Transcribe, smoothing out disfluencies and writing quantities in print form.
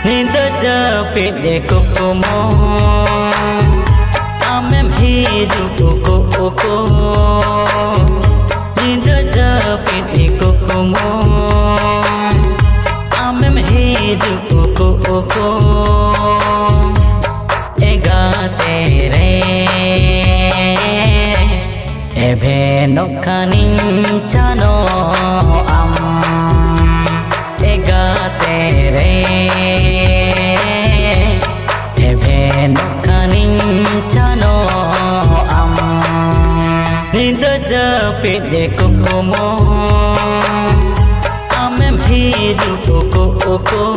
Ninda japit de kukumo Amem hiju kuku Ninda japit de kukumo Amem hiju kuku Ega tere Ebe nokkanin chano am Ega tere nokkanin chano am Ninda japit de kukumo Amem hiju kuku